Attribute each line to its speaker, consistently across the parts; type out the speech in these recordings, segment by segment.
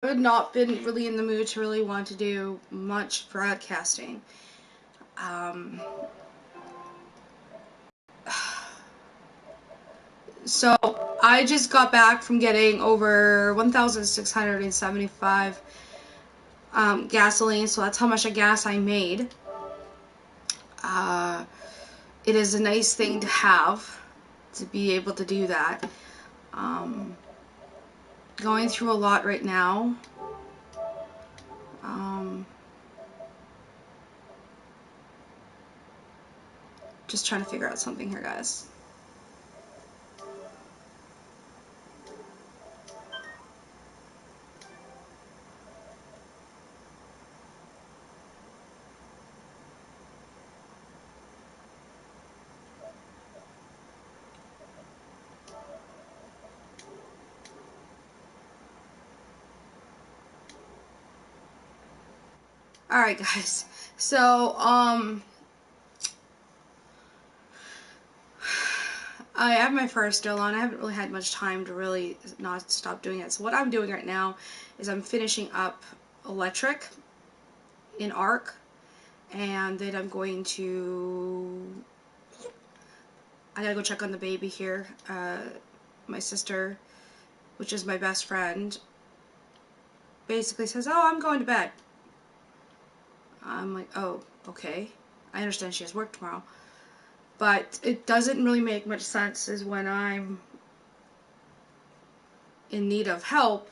Speaker 1: I've not been really in the mood to really want to do much broadcasting. Um, so I just got back from getting over 1,675 gasoline, so that's how much of gas I made. Uh, it is a nice thing to have to be able to do that. Um, Going through a lot right now. Um, just trying to figure out something here, guys. Alright, guys. So, I have my fur still on. I haven't really had much time to really not stop doing it. So what I'm doing right now is I'm finishing up electric in arc, and then I'm going to... I gotta go check on the baby here. My sister, which is my best friend, basically says, "Oh, I'm going to bed." I'm like, "Oh, okay. I understand she has work tomorrow." But it doesn't really make much sense is when I'm in need of help,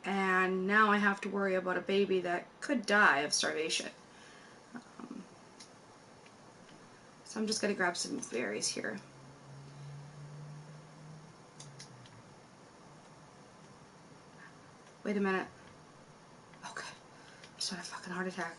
Speaker 1: and now I have to worry about a baby that could die of starvation. Um, so I'm just going to grab some berries here. Wait a minute. Okay. I just had a fucking heart attack.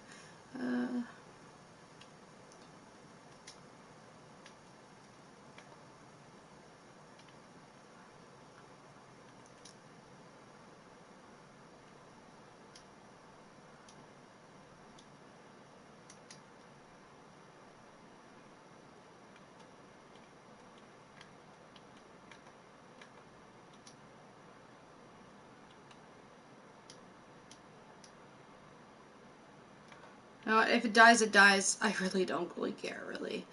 Speaker 1: Uh, if it dies, it dies. I really don't really care, really.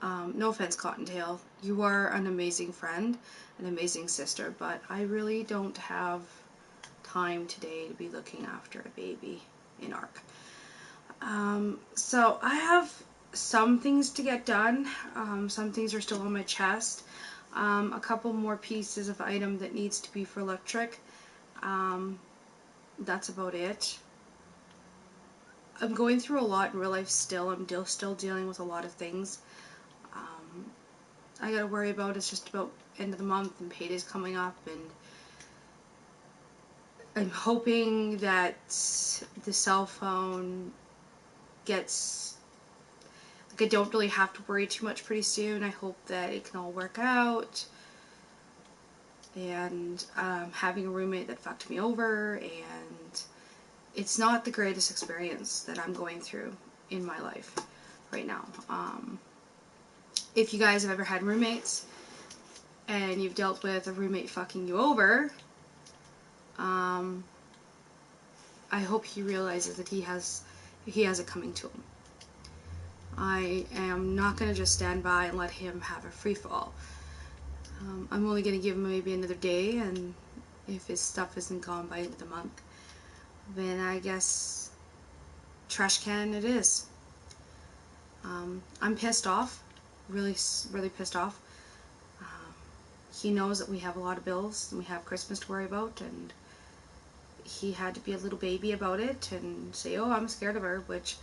Speaker 1: No offense, Cottontail. You are an amazing friend, an amazing sister, but I really don't have time today to be looking after a baby in ARC. So I have some things to get done. Some things are still on my chest. A couple more pieces of item that needs to be for electric. Um, that's about it. I'm going through a lot in real life still. I'm still dealing with a lot of things. Um, I gotta worry about it's just about end of the month and payday's coming up, and I'm hoping that the cell phone gets, like, I don't really have to worry too much pretty soon. I hope that it can all work out. And having a roommate that fucked me over, and it's not the greatest experience that I'm going through in my life right now. If you guys have ever had roommates and you've dealt with a roommate fucking you over, um, I hope he realizes that he has it coming to him. I am not going to just stand by and let him have a free fall. I'm only going to give him maybe another day, and if his stuff isn't gone by the end of the month, then I guess trash can it is. I'm pissed off, really, really pissed off. Um, he knows that we have a lot of bills and we have Christmas to worry about, and he had to be a little baby about it and say, "Oh, I'm scared of her," which,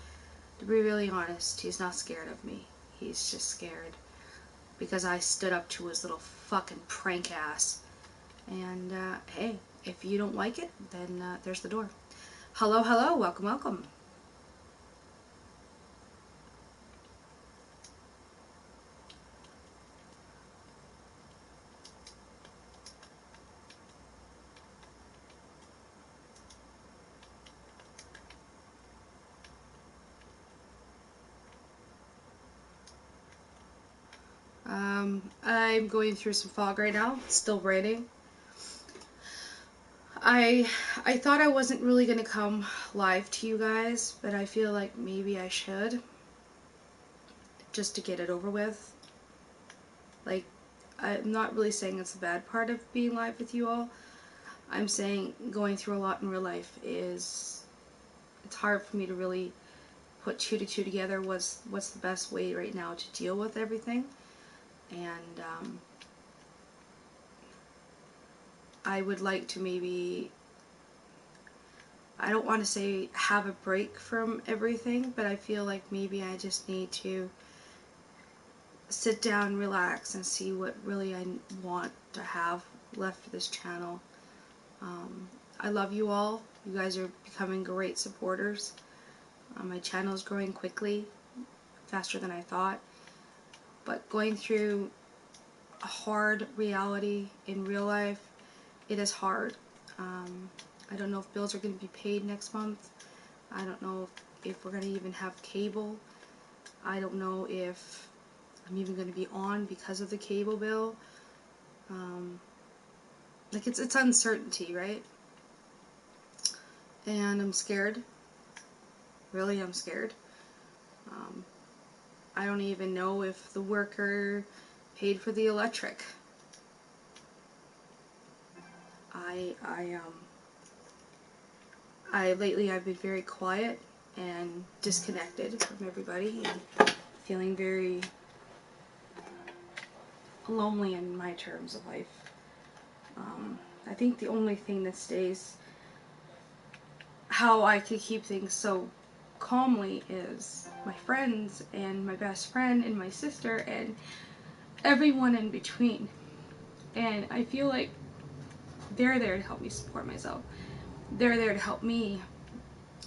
Speaker 1: to be really honest, he's not scared of me. He's just scared because I stood up to his little fucking prank ass. And hey, if you don't like it, then there's the door. Hello, hello, welcome, welcome. I'm going through some fog right now. It's still raining. I thought I wasn't really gonna come live to you guys, but I feel like maybe I should, just to get it over with. Like, I'm not really saying it's a bad part of being live with you all. I'm saying going through a lot in real life is, it's hard for me to really put two to two together. What's the best way right now to deal with everything. And I would like to maybe, I don't want to say have a break from everything, but I feel like maybe I just need to sit down, relax, and see what really I want to have left for this channel. I love you all. You guys are becoming great supporters. My channel is growing quickly, faster than I thought. But going through a hard reality in real life, it is hard. I don't know if bills are going to be paid next month. I don't know if we're going to even have cable. I don't know if I'm even going to be on because of the cable bill. Like, it's uncertainty, right? And I'm scared. Really, I'm scared. I don't even know if the worker paid for the electric. Lately I've been very quiet and disconnected from everybody and feeling very lonely in my terms of life. I think the only thing that stays, how I could keep things so calmly, is my friends and my best friend and my sister and everyone in between. And I feel like they're there to help me support myself. They're there to help me.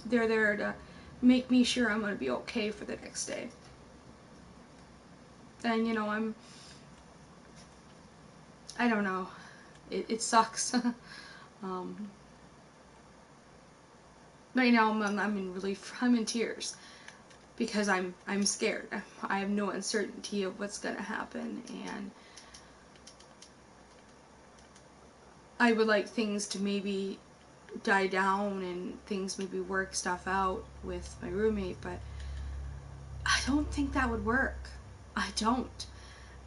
Speaker 1: They're there to make me sure I'm going to be okay for the next day. And, you know, I don't know. It sucks. Right now I'm in relief. I'm in tears because I'm scared. I have no uncertainty of what's gonna happen, and I would like things to maybe die down and things maybe work stuff out with my roommate, but I don't think that would work. I don't.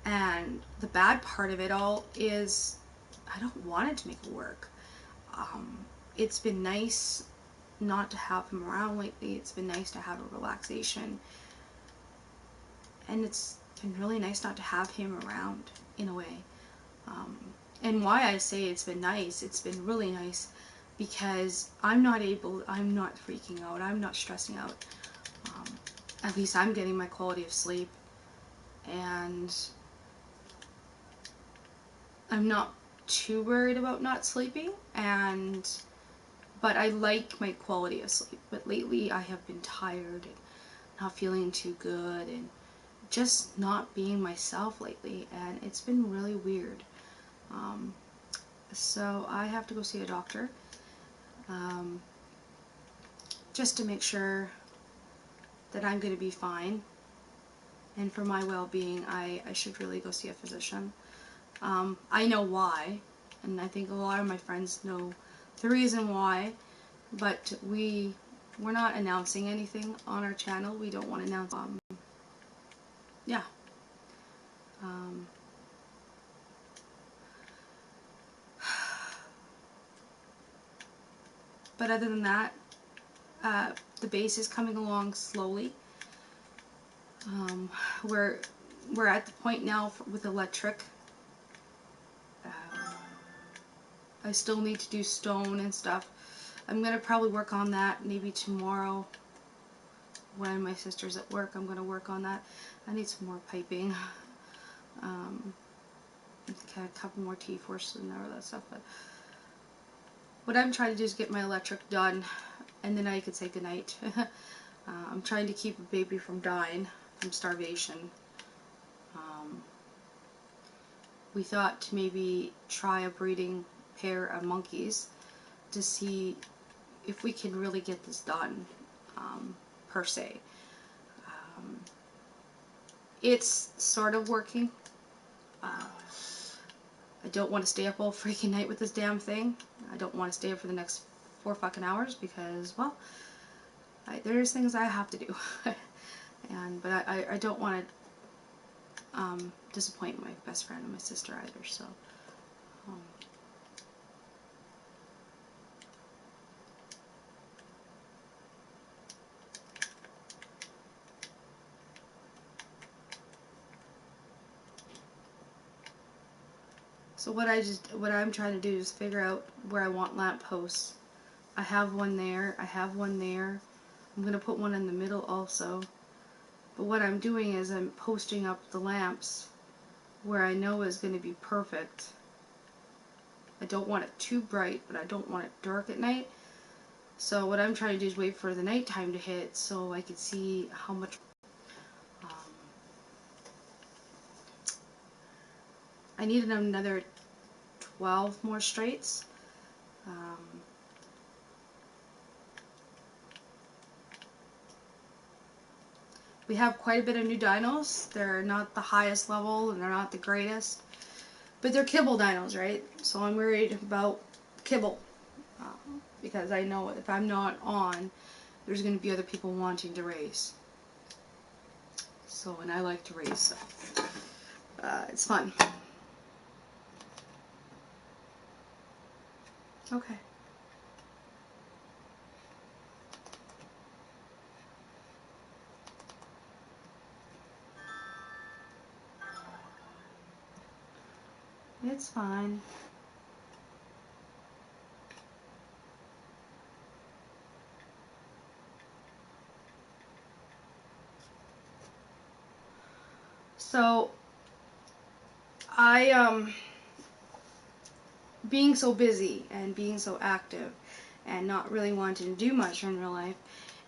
Speaker 1: And the bad part of it all is I don't want it to make it work. It's been nice not to have him around lately. It's been nice to have a relaxation. And it's been really nice not to have him around, in a way. And why I say it's been really nice, because I'm not freaking out, I'm not stressing out. At least I'm getting my quality of sleep, and I'm not too worried about not sleeping, but I like my quality of sleep. But lately I have been tired and not feeling too good and just not being myself lately, and it's been really weird. So I have to go see a doctor, just to make sure that I'm going to be fine, and for my well-being I should really go see a physician. I know why, and I think a lot of my friends know the reason why, but we're not announcing anything on our channel. We don't want to announce. Yeah. But other than that, the base is coming along slowly. We're at the point now with electric. I still need to do stone and stuff. I'm gonna probably work on that maybe tomorrow when my sister's at work. I'm gonna work on that. I need some more piping. A couple more T-forces and all that stuff. But what I'm trying to do is get my electric done, and then I could say goodnight. I'm trying to keep a baby from dying from starvation. We thought to maybe try a breeding pair of monkeys to see if we can really get this done, per se. It's sort of working. I don't want to stay up all freaking night with this damn thing. I don't want to stay up for the next 4 fucking hours because, well, there's things I have to do. But I don't want to disappoint my best friend and my sister either, so. So what I'm trying to do is figure out where I want lamp posts. I have one there, I have one there. I'm going to put one in the middle also. But what I'm doing is I'm posting up the lamps where I know is going to be perfect. I don't want it too bright, but I don't want it dark at night. So what I'm trying to do is wait for the nighttime to hit so I can see how much. I need another 12 more straights. We have quite a bit of new dynos. They're not the highest level and they're not the greatest, but they're kibble dynos, right? So I'm worried about kibble because I know if I'm not on, there's going to be other people wanting to race. So, and I like to race, so it's fun. Okay. It's fine. So, being so busy and being so active and not really wanting to do much in real life,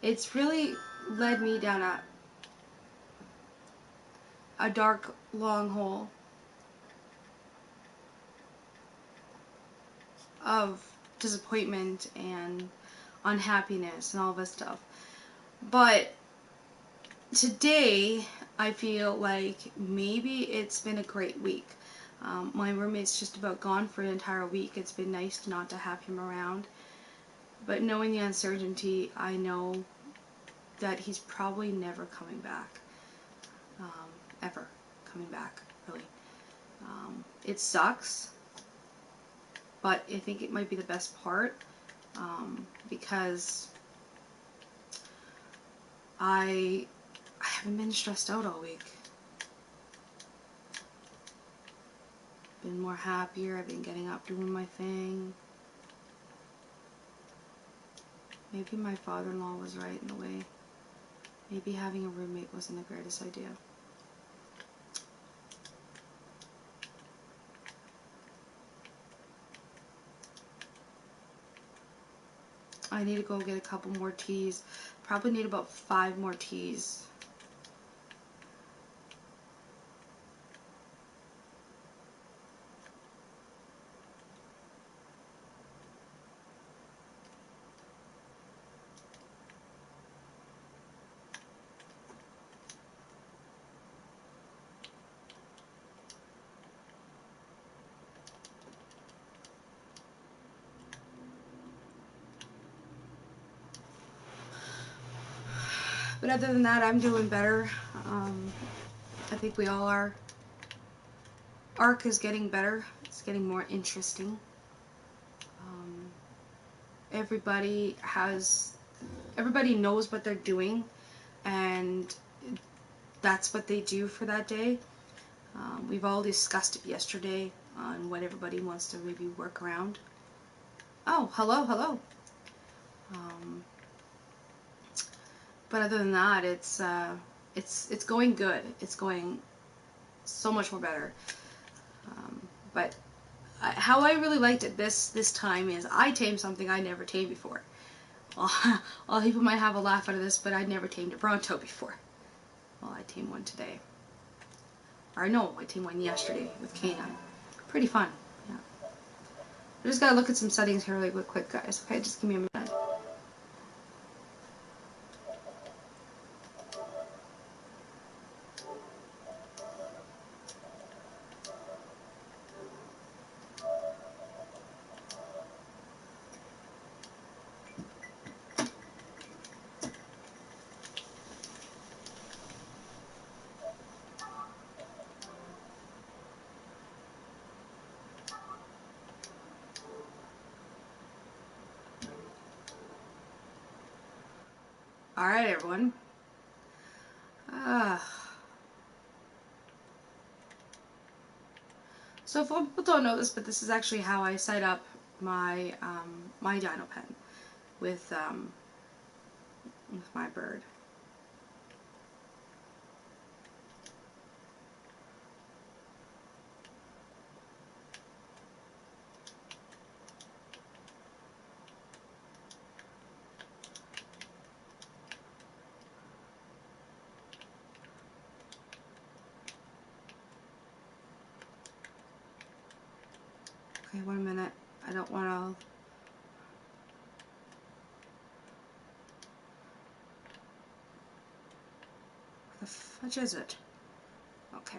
Speaker 1: it's really led me down a dark, long hole of disappointment and unhappiness and all this stuff. But today, I feel like maybe it's been a great week. My roommate's just about gone for an entire week. It's been nice not to have him around. But knowing the uncertainty, I know that he's probably never coming back. Ever coming back, really. It sucks, but I think it might be the best part because I haven't been stressed out all week. Been more happier. I've been getting up, doing my thing. Maybe my father-in-law was right in a way. Maybe having a roommate wasn't the greatest idea. I need to go get a couple more teas. Probably need about 5 more teas. But other than that, I'm doing better. I think we all are. ARC is getting better. It's getting more interesting. Everybody knows what they're doing, and that's what they do for that day. We've all discussed it yesterday on what everybody wants to maybe work around. Oh, hello, hello. But other than that, it's going good. It's going so much more better. But how I really liked it this time is I tamed something I never tamed before. All people might have a laugh out of this, but I'd never tamed a Bronto before. Well, I tamed one today. Or no, I tamed one yesterday with Cant. Pretty fun. Yeah. I just gotta look at some settings here really quick, guys. Okay, just give me a minute. Alright, everyone. So if people don't know this, but this is actually how I set up my my dino pen with my bird. Okay, 1 minute. I don't want to. Where the fudge is it? Okay.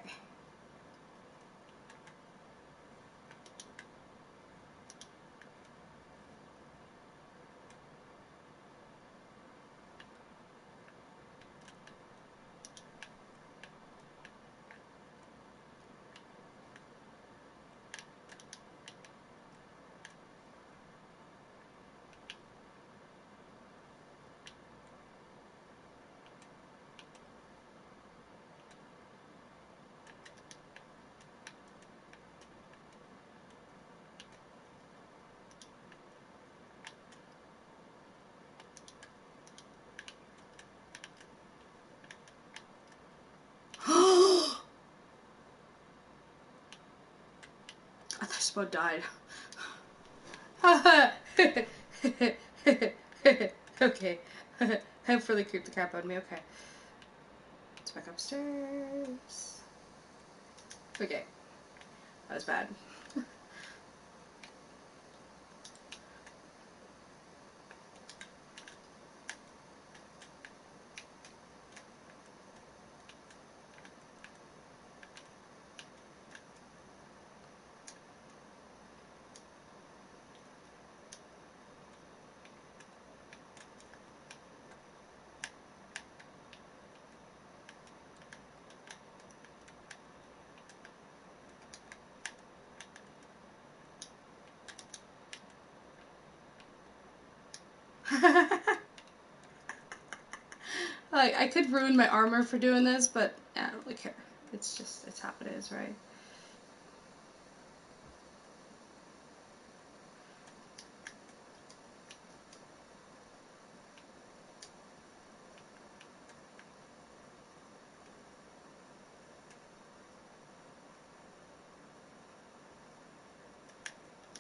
Speaker 1: I just about died. Okay. I've really creeped the crap out of me. Okay. Let's back upstairs. Okay. That was bad. Like, I could ruin my armor for doing this, but I don't really care. It's just, it's how it is, right?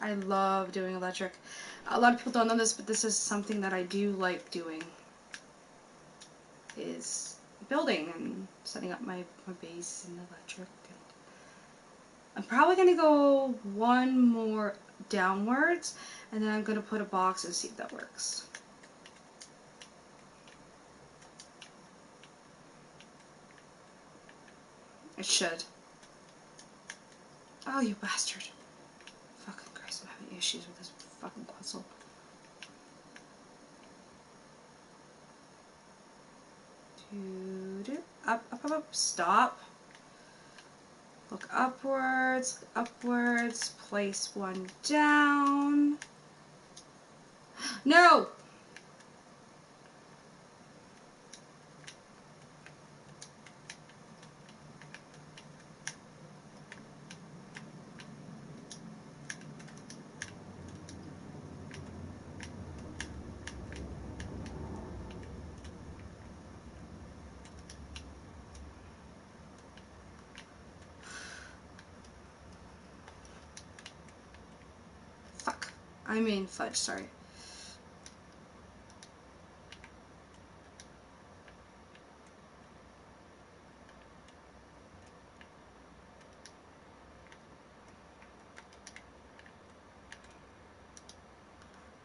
Speaker 1: I love doing electric. A lot of people don't know this, but this is something that I do like doing. Is building and setting up my base in electric. And I'm probably going to go one more downwards, and then I'm going to put a box and see if that works. It should. Oh, you bastard. Fucking Christ, I'm having issues with this fucking puzzle. Up, up, up, up. Stop. Look upwards, upwards. Place one down. No! Fuck. I mean fudge, sorry.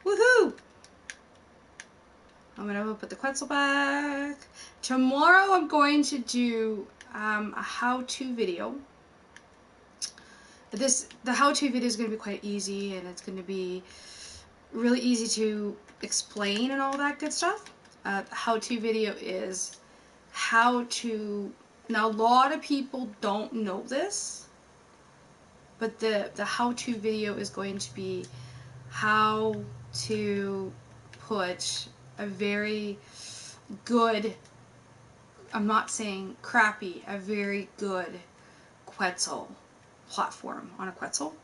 Speaker 1: Woohoo! I'm gonna put the Quetzal back. Tomorrow I'm going to do a how-to video. The how-to video is going to be quite easy, and it's going to be really easy to explain and all that good stuff. The how-to video is how to... Now, a lot of people don't know this, but the how-to video is going to be how to put a very good, I'm not saying crappy, a very good Quetzal platform on a Quetzal.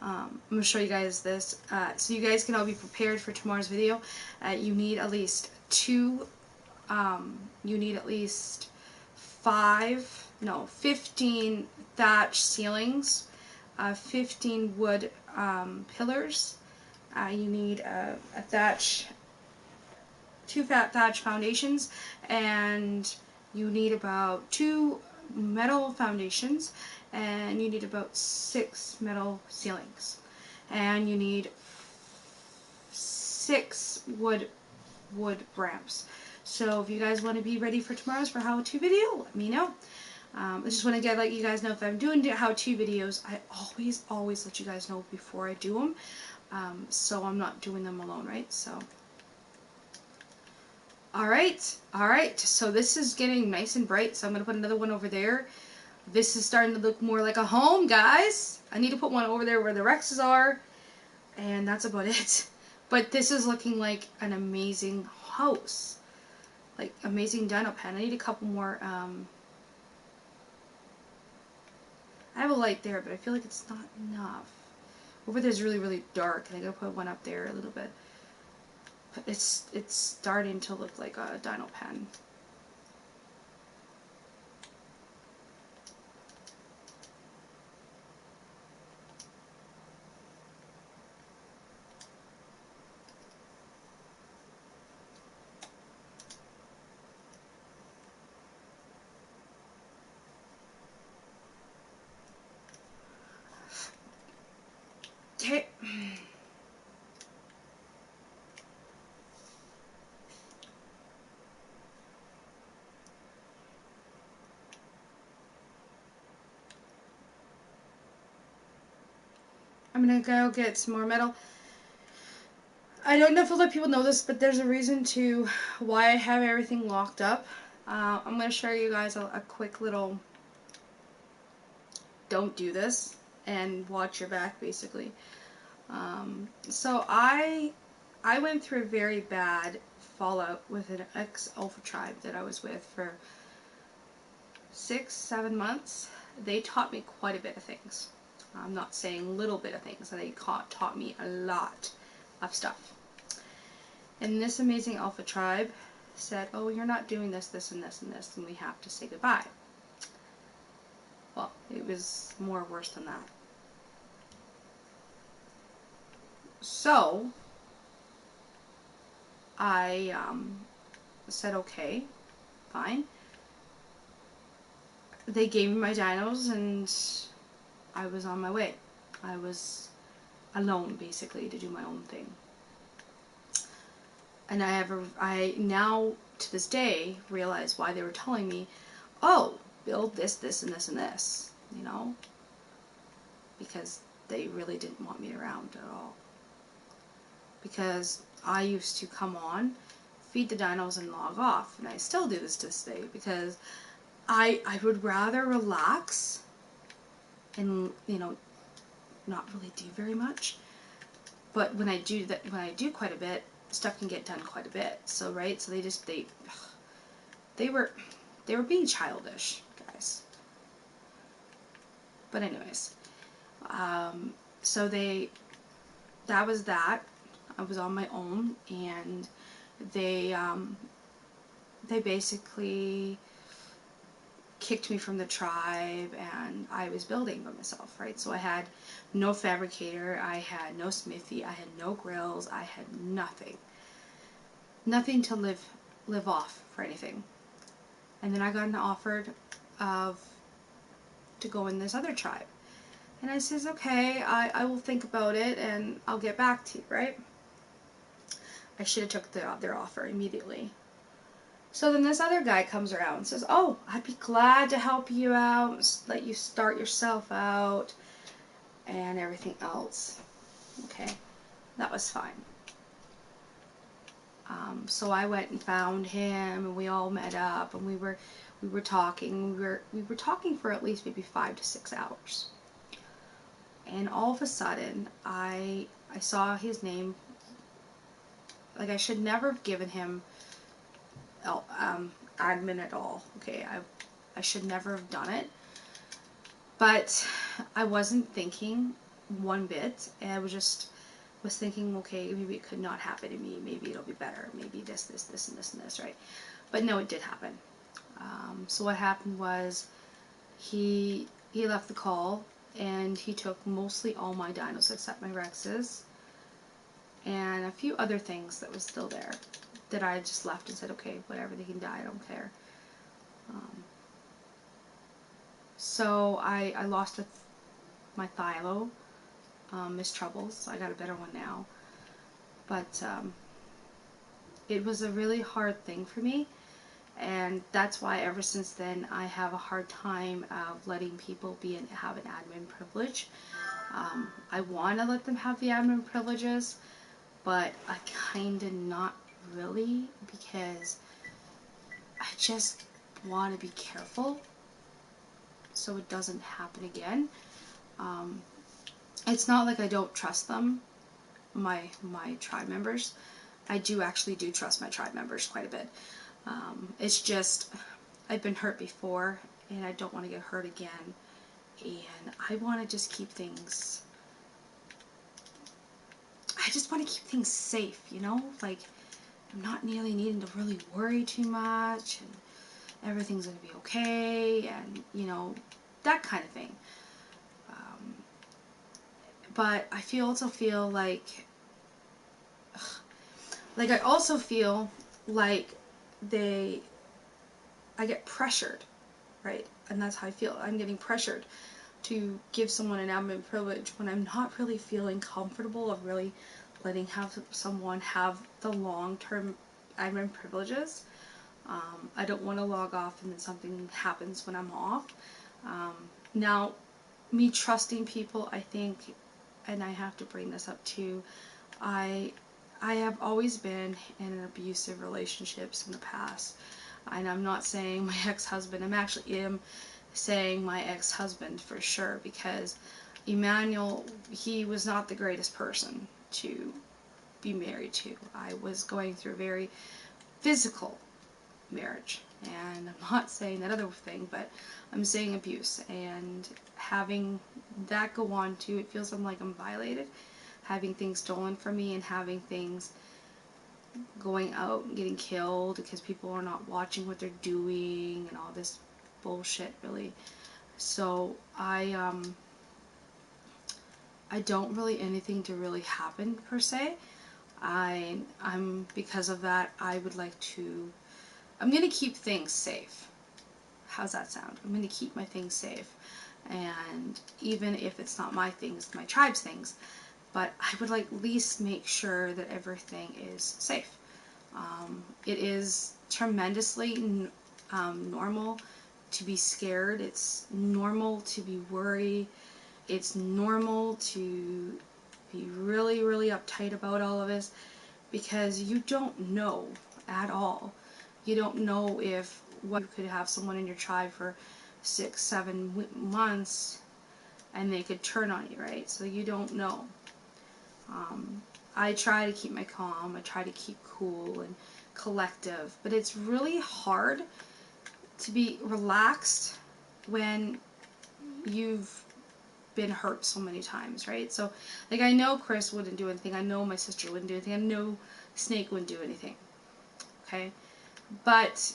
Speaker 1: I'm going to show you guys this so you guys can all be prepared for tomorrow's video. You need at least 15 thatch ceilings, 15 wood pillars. You need two thatch foundations, and you need about 2 metal foundations, and you need about 6 metal ceilings, and you need 6 wood ramps. So if you guys want to be ready for tomorrow's for how-to video, let me know. I just want to let you guys know if I'm doing how-to videos, I always let you guys know before I do them, so I'm not doing them alone, right? So, alright, so this is getting nice and bright, so I'm going to put another one over there. This is starting to look more like a home, guys. I need to put one over there where the Rexes are, and that's about it. But this is looking like an amazing house. Like, amazing dino pen. I need a couple more, I have a light there, but I feel like it's not enough. Over there's really, really dark, and I gotta put one up there a little bit. But it's starting to look like a dino pen. Okay. I'm gonna go get some more metal. I don't know if a lot of people know this, but there's a reason to why I have everything locked up. I'm gonna show you guys a quick little don't do this and watch your back, basically. So I went through a very bad fallout with an ex-Alpha tribe that I was with for 6-7 months. They taught me quite a bit of things. I'm not saying little bit of things. They taught me a lot of stuff. And this amazing Alpha tribe said, oh, you're not doing this, this, and this, and this, and we have to say goodbye. Well, it was more worse than that. So, I said, okay, fine. They gave me my dinos, and I was on my way. I was alone, basically, to do my own thing. And I now, to this day, realize why they were telling me, oh, build this, this, and this, and this, you know? Because they really didn't want me around at all. Because I used to come on, feed the dinos, and log off. And I still do this to this day, because I would rather relax and, you know, not really do very much. But when I do quite a bit, stuff can get done quite a bit. So, right? So they were being childish, guys. But anyways, so that was that. I was on my own, and they basically kicked me from the tribe, and I was building by myself, right? So I had no fabricator, I had no smithy, I had no grills, I had nothing. Nothing to live off for anything. And then I got an offer to go in this other tribe. And I says, okay, I will think about it, and I'll get back to you, right? I should have took their offer immediately. So then this other guy comes around and says, oh, I'd be glad to help you out, let you start yourself out, and everything else. Okay, that was fine. So I went and found him, and we all met up, and we were talking. We were talking for at least maybe 5 to 6 hours. And all of a sudden, I saw his name. Like, I should never have given him admin at all. Okay, I should never have done it, but I wasn't thinking one bit. And I was thinking, okay, maybe it could not happen to me. Maybe it'll be better. Maybe this, and this, right? But no, it did happen. So what happened was he left the call and he took mostly all my dinos except my Rexes and a few other things that was still there that I just left and said, okay, whatever, they can die, I don't care. So I lost my Thylo, Miss Troubles. I got a better one now. But it was a really hard thing for me. And that's why ever since then I have a hard time of letting people have an admin privilege. I want to let them have the admin privileges, but I kind of not really, because I just want to be careful so it doesn't happen again. It's not like I don't trust them, my tribe members. I do trust my tribe members quite a bit. It's just I've been hurt before and I don't want to get hurt again, and I want to just keep things, I just want to keep things safe, you know, like I'm not nearly needing to really worry too much and everything's going to be okay, and you know, that kind of thing. But I also feel I also feel like I get pressured, right? And that's how I feel. I'm getting pressured to give someone an admin privilege when I'm not really feeling comfortable of really letting someone have the long-term admin privileges. I don't want to log off and then something happens when I'm off. Now, me trusting people, I think, and I have to bring this up too, I have always been in abusive relationships in the past. And I'm not saying my ex-husband, am saying my ex-husband for sure, because Emmanuel, he was not the greatest person to be married to. I was going through a very physical marriage, and I'm not saying that other thing, but I'm saying abuse, and having that go on too, it feels like I'm violated, having things stolen from me and having things going out and getting killed because people are not watching what they're doing and all this bullshit, really. So I don't really anything to really happen per se. I'm because of that, I'm gonna keep things safe. How's that sound? I'm gonna keep my things safe, and even if it's not my things, my tribe's things, but I would like at least make sure that everything is safe. It is tremendously normal to be scared. It's normal to be worried. It's normal to be really, really uptight about all of this, because you don't know at all. You don't know if you could have someone in your tribe for 6, 7 months and they could turn on you, right? So you don't know. I try to keep my calm. I try to keep cool and collective, but it's really hard to be relaxed when you've been hurt so many times, right? So, like, I know Chris wouldn't do anything. I know my sister wouldn't do anything. I know Snake wouldn't do anything. Okay? But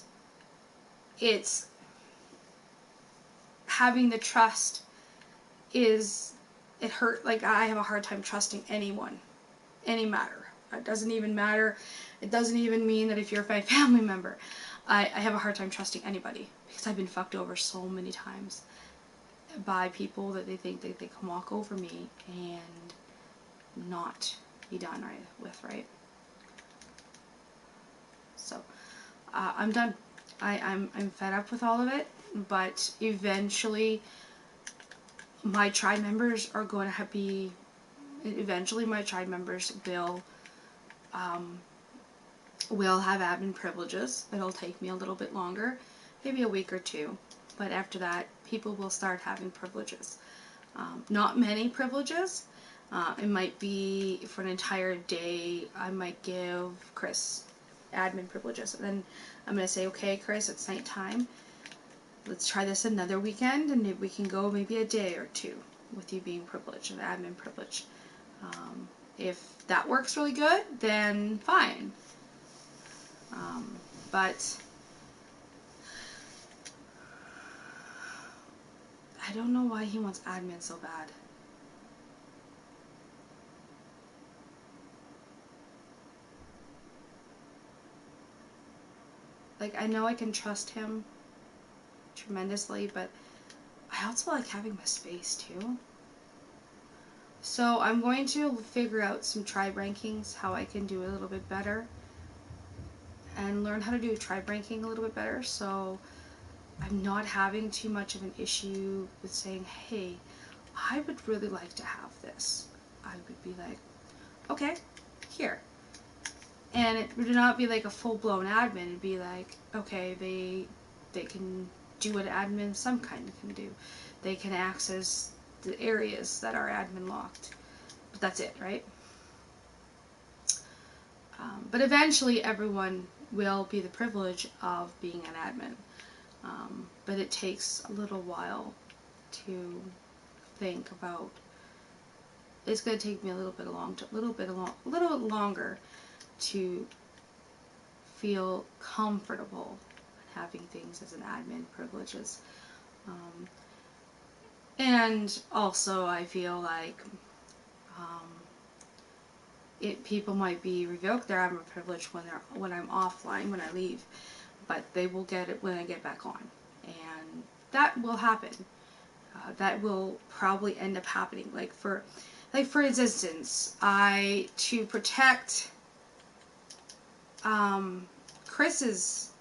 Speaker 1: it's having the trust it hurt. Like, I have a hard time trusting anyone, any matter. It doesn't even matter. It doesn't even mean that if you're my family member. I have a hard time trusting anybody because I've been fucked over so many times by people that they think that they can walk over me and not be done right. So I'm done. I'm fed up with all of it, but eventually my tribe members are going to my tribe members will have admin privileges. It'll take me a little bit longer, maybe a week or two, but after that people will start having privileges. Not many privileges. It might be for an entire day. I might give Chris admin privileges. And then I'm going to say, okay, Chris, it's nighttime. Let's try this another weekend, and we can go maybe a day or two with you being privileged, an admin privilege. If that works really good, then fine. But I don't know why he wants admin so bad. Like, I know I can trust him tremendously, but I also like having my space too. So I'm going to figure out some tribe rankings, how I can do a little bit better, and learn how to do tribe ranking a little bit better, so I'm not having too much of an issue with saying, hey, I would really like to have this. I would be like, okay, here. And it would not be like a full-blown admin. It'd be like, okay, they can do what admin some kind can do. They can access the areas that are admin locked. But that's it, right? But eventually everyone will be the privilege of being an admin. But it takes a little while to think about. It's going to take me a little longer to feel comfortable having things as an admin privileges. And also I feel like people might be revoked their admin privilege when I'm offline, when I leave, but they will get it when I get back on, and that will happen. That will probably end up happening. Like for instance, to protect Chris's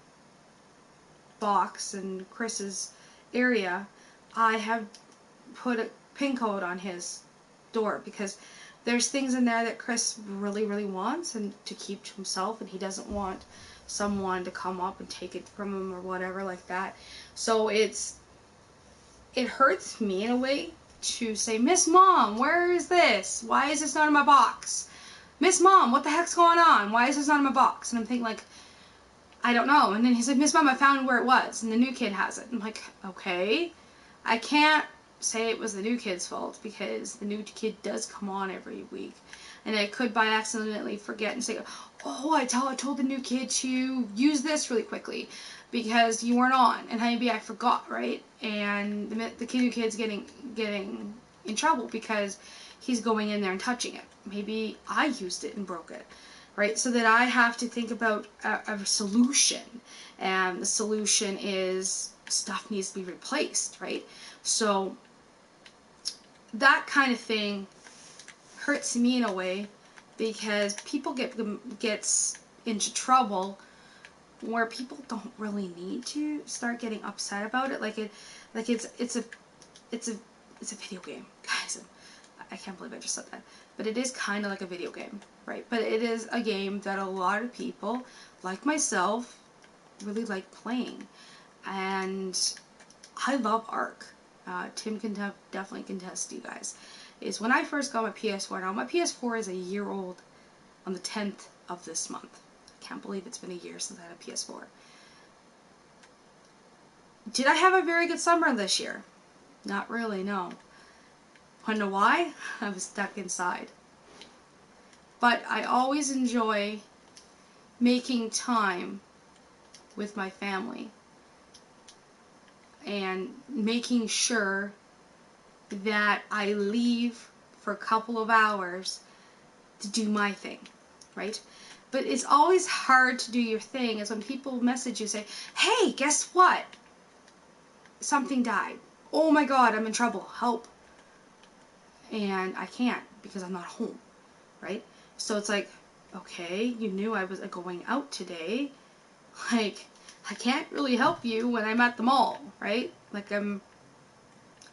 Speaker 1: box and Chris's area, I have put a pin code on his door because there's things in there that Chris really, really wants and to keep to himself, and he doesn't want someone to come up and take it from him or whatever like that. So it hurts me in a way to say, Miss Mom, where is this? Why is this not in my box? Miss Mom, what the heck's going on? Why is this not in my box? And I'm thinking like, I don't know. And then he's like, Miss Mom, I found where it was, and the new kid has it. I'm like, okay. I can't say it was the new kid's fault because the new kid does come on every week. And I could by accidentally forget and say, oh, I told the new kid to use this really quickly because you weren't on. And maybe I forgot, right? And the new kid's getting in trouble because he's going in there and touching it. Maybe I used it and broke it. Right, so that I have to think about a solution, and the solution is stuff needs to be replaced, right? So that kind of thing hurts me in a way because people gets into trouble where people don't really need to start getting upset about it. It's a video game, guys. I can't believe I just said that. But it is kind of like a video game, right? But it is a game that a lot of people, like myself, really like playing. And I love Ark. Tim can definitely contest, you guys. Is when I first got my PS4. Now, my PS4 is a year old on the 10th of this month. I can't believe it's been a year since I had a PS4. Did I have a very good summer this year? Not really, no. Wanna know why? I was stuck inside. But I always enjoy making time with my family and making sure that I leave for a couple of hours to do my thing, right? But it's always hard to do your thing is when people message you say, hey, guess what? Something died. Oh my God, I'm in trouble. Help. And I can't because I'm not home, right? So it's like, okay, you knew I was going out today. Like, I can't really help you when I'm at the mall, right? Like,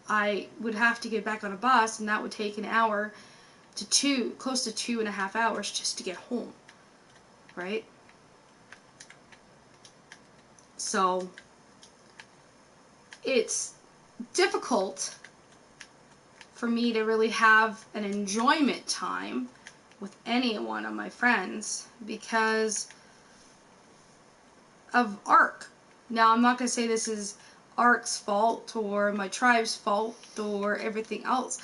Speaker 1: I would have to get back on a bus, and that would take an hour to close to 2.5 hours just to get home, right? So, it's difficult for me to really have an enjoyment time with any one of my friends because of ARC. Now, I'm not going to say this is ARC's fault or my tribe's fault or everything else,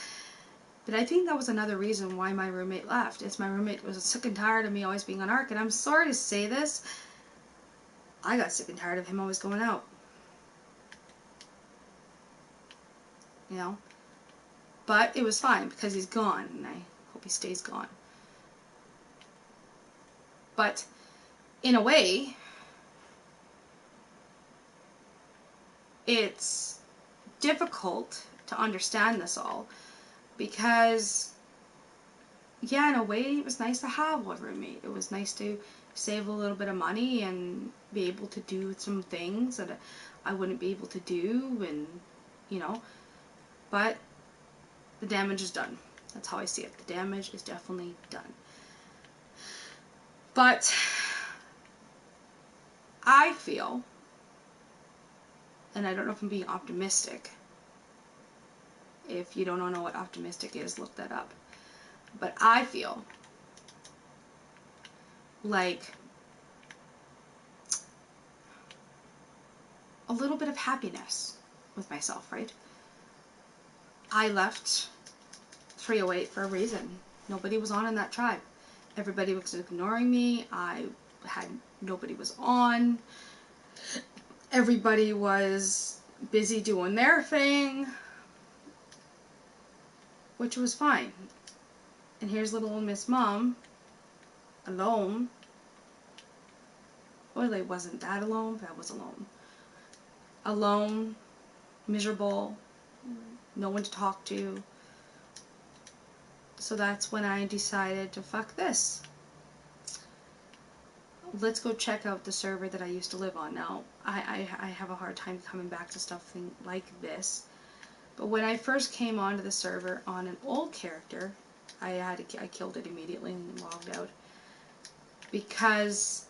Speaker 1: but I think that was another reason why my roommate left. Is my roommate was sick and tired of me always being on ARC, and I'm sorry to say this, I got sick and tired of him always going out. You know? But it was fine because he's gone, and I hope he stays gone. But in a way, it's difficult to understand this all because, yeah, in a way, it was nice to have one roommate. It was nice to save a little bit of money and be able to do some things that I wouldn't be able to do, and, you know, but the damage is done. That's how I see it. The damage is definitely done. But I feel, and I don't know if I'm being optimistic. If you don't know what optimistic is, look that up. But I feel like a little bit of happiness with myself, right? I left 308 for a reason. Nobody was on in that tribe. Everybody was ignoring me. Nobody was on. Everybody was busy doing their thing, which was fine. And here's little old Miss Mom, alone. Well, I wasn't that alone, but I was alone. Alone, miserable, no one to talk to. So that's when I decided to fuck this. Let's go check out the server that I used to live on. Now, I have a hard time coming back to stuff like this. But when I first came onto the server on an old character, I killed it immediately and logged out. Because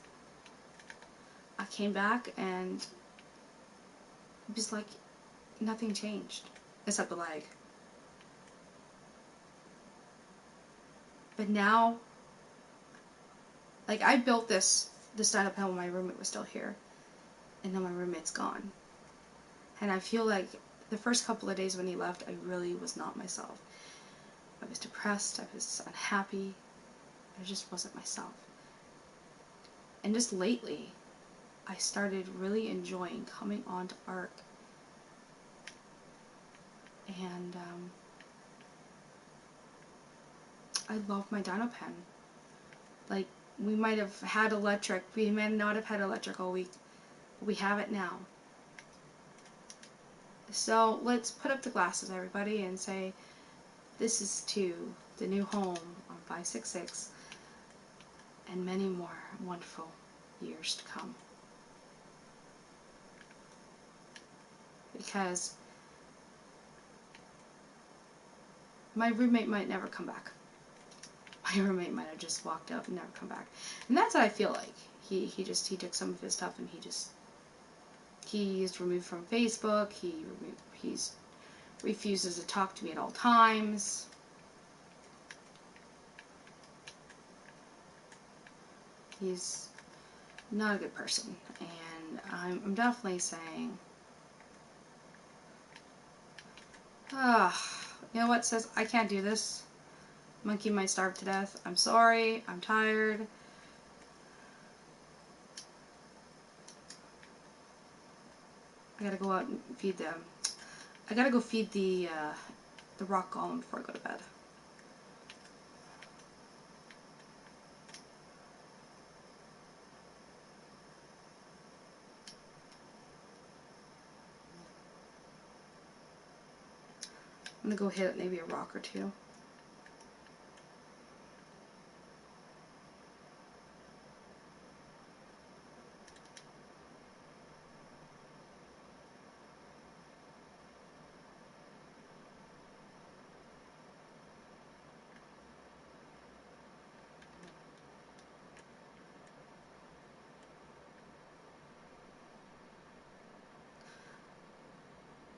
Speaker 1: I came back and it was like nothing changed. Except the lag. But now, like, I built this stand-up panel when my roommate was still here, and now my roommate's gone. And I feel like the first couple of days when he left, I really was not myself. I was depressed, I was unhappy, I just wasn't myself. And just lately, I started really enjoying coming onto ARC. And I love my dino pen. Like, we might have had electric, we may not have had electric all week, but we have it now. So let's put up the glasses, everybody, and say, this is to the new home on 566 and many more wonderful years to come. Because my roommate might never come back. My roommate might have just walked out and never come back. And that's what I feel like. He took some of his stuff and he's removed from Facebook. He's refuses to talk to me at all times. He's not a good person, and I'm definitely saying, you know what, says, I can't do this. Monkey might starve to death. I'm sorry. I'm tired. I gotta go out and feed them. I gotta go feed the rock golem before I go to bed. I'm gonna go hit maybe a rock or two.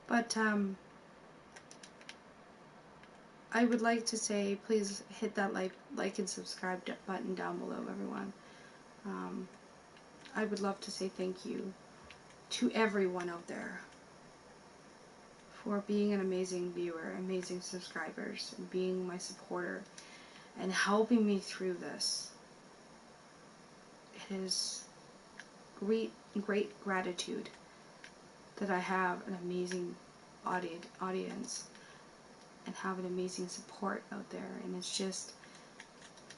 Speaker 1: But I would like to say, please hit that like and subscribe button down below, everyone. I would love to say thank you to everyone out there for being an amazing viewer, amazing subscribers, and being my supporter and helping me through this. It is great gratitude that I have an amazing audience and have an amazing support out there. And it's just,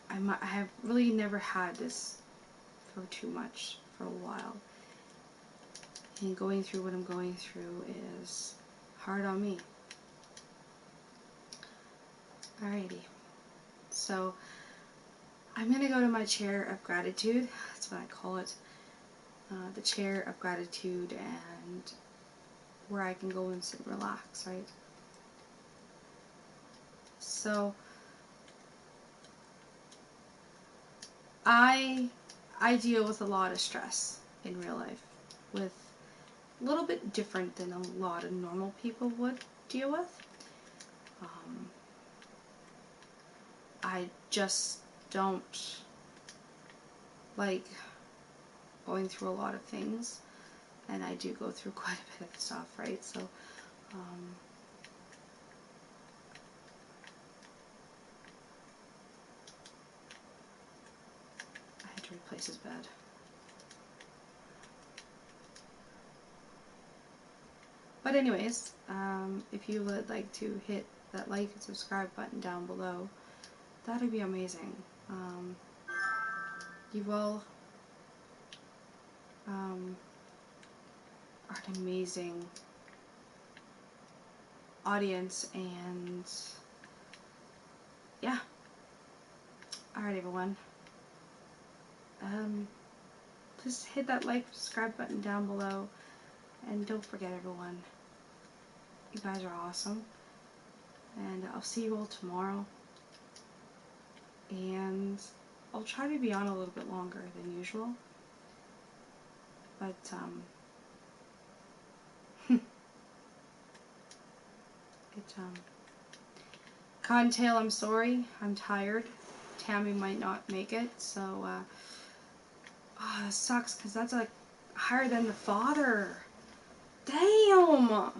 Speaker 1: I have really never had this for too much for a while. And going through what I'm going through is hard on me. Alrighty. So I'm going to go to my chair of gratitude. That's what I call it. The chair of gratitude, and where I can go and sit and relax, right? So I deal with a lot of stress in real life, with a little bit different than a lot of normal people would deal with. I just don't like going through a lot of things, and I do go through quite a bit of stuff, right? So I had to replace his bed. But anyways, if you would like to hit that like and subscribe button down below, that'd be amazing. You all are an amazing audience, and yeah. Alright, everyone. Just hit that like, subscribe button down below, and don't forget, everyone, you guys are awesome, and I'll see you all tomorrow, and I'll try to be on a little bit longer than usual, but Cottontail, I'm sorry, I'm tired. Tammy might not make it, so it sucks, because that's like higher than the father. Damn!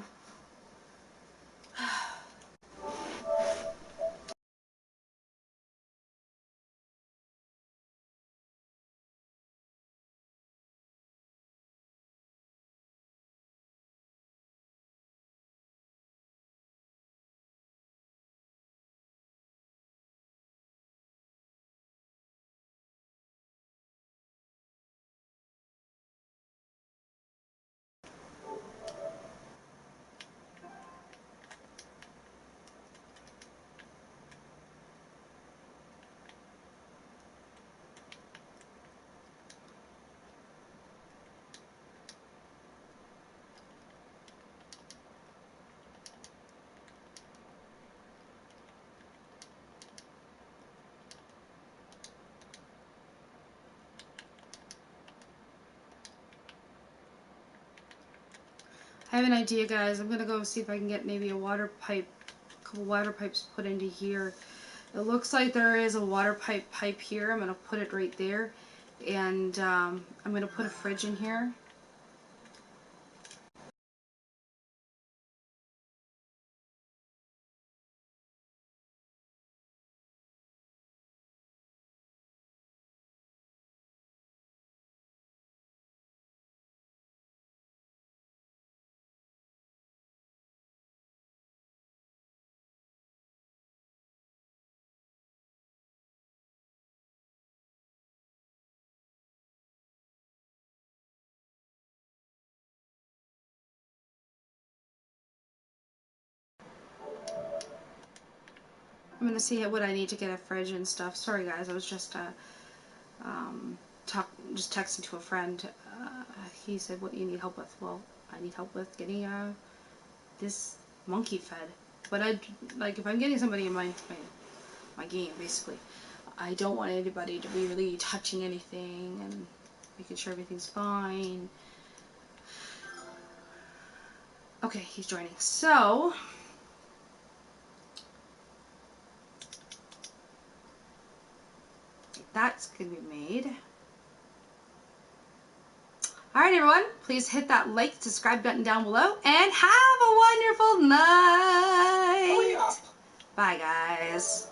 Speaker 1: I have an idea, guys. I'm gonna go see if I can get maybe a water pipe, a couple water pipes put into here. It looks like there is a water pipe here. I'm gonna put it right there, and I'm gonna put a fridge in here. I'm gonna see what I need to get a fridge and stuff. Sorry, guys. I was just just texting to a friend. He said, "What do you need help with?" Well, I need help with getting this monkey fed. But I like, if I'm getting somebody in my game, basically, I don't want anybody to be really touching anything and making sure everything's fine. Okay, he's joining. So that's gonna be made. Alright everyone, please hit that like, subscribe button down below, and have a wonderful night. Bye guys.